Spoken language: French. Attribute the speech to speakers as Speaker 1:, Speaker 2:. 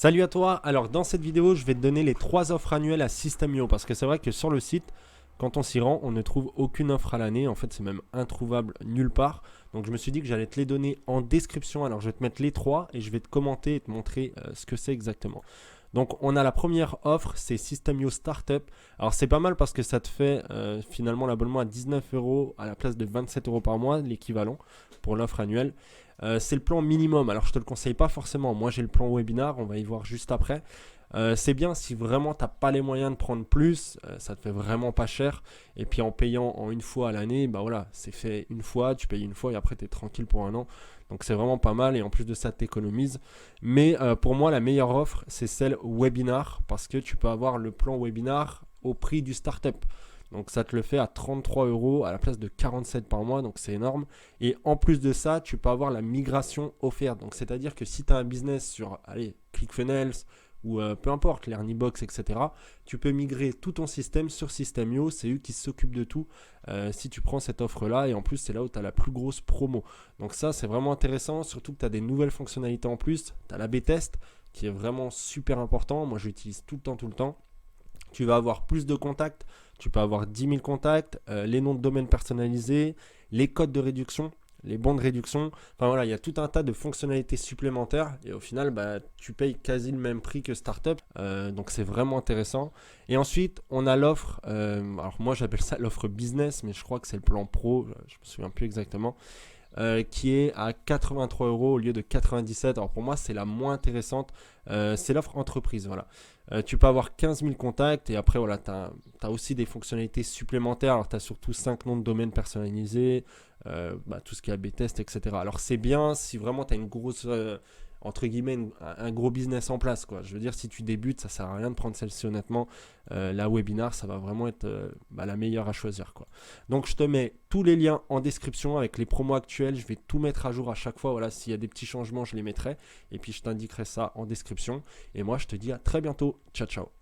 Speaker 1: Salut à toi. Alors dans cette vidéo, je vais te donner les 3 offres annuelles à System.io parce que c'est vrai que sur le site, quand on s'y rend, on ne trouve aucune offre à l'année. En fait, c'est même introuvable nulle part. Donc je me suis dit que j'allais te les donner en description. Alors je vais te mettre les 3 et je vais te commenter et te montrer ce que c'est exactement. Donc on a la première offre, c'est System.io Startup. Alors c'est pas mal parce que ça te fait finalement l'abonnement à 19 euros à la place de 27 euros par mois, l'équivalent pour l'offre annuelle. C'est le plan minimum, alors je te le conseille pas forcément. Moi j'ai le plan webinar, on va y voir juste après. C'est bien si vraiment tu n'as pas les moyens de prendre plus, ça te fait vraiment pas cher. Et puis en payant en une fois à l'année, bah voilà, c'est fait une fois, tu payes une fois et après tu es tranquille pour un an. Donc c'est vraiment pas mal et en plus de ça t'économises. Mais pour moi la meilleure offre c'est celle webinar parce que tu peux avoir le plan webinar au prix du startup. Donc ça te le fait à 33 euros à la place de 47 par mois, donc c'est énorme. Et en plus de ça, tu peux avoir la migration offerte. Donc c'est-à-dire que si tu as un business sur ClickFunnels ou peu importe, l'Ernibox, etc., tu peux migrer tout ton système sur System.io. C'est eux qui s'occupent de tout si tu prends cette offre-là. Et en plus, c'est là où tu as la plus grosse promo. Donc ça, c'est vraiment intéressant, surtout que tu as des nouvelles fonctionnalités en plus. Tu as l'A/B test qui est vraiment super important. Moi, j'utilise tout le temps, tout le temps. Tu vas avoir plus de contacts, tu peux avoir 10 000 contacts, les noms de domaine personnalisés, les codes de réduction, les bons de réduction. Enfin voilà, il y a tout un tas de fonctionnalités supplémentaires et au final, bah, tu payes quasi le même prix que Startup. Donc c'est vraiment intéressant. Et ensuite, on a l'offre, alors moi j'appelle ça l'offre business, mais je crois que c'est le plan pro, je me souviens plus exactement. Qui est à 83 euros au lieu de 97. Alors pour moi, c'est la moins intéressante. C'est l'offre entreprise. Voilà. Tu peux avoir 15 000 contacts et après, voilà, tu as aussi des fonctionnalités supplémentaires. Alors, tu as surtout 5 noms de domaine personnalisés, tout ce qui est A/B test, etc. Alors, c'est bien si vraiment tu as une grosse, entre guillemets, un gros business en place, quoi. Je veux dire, si tu débutes, ça sert à rien de prendre celle-ci, honnêtement. La webinar, ça va vraiment être la meilleure à choisir, quoi. Donc, je te mets tous les liens en description avec les promos actuels. Je vais tout mettre à jour à chaque fois. Voilà, s'il y a des petits changements, je les mettrai. Et puis, je t'indiquerai ça en description. Et moi, je te dis à très bientôt. Ciao, ciao.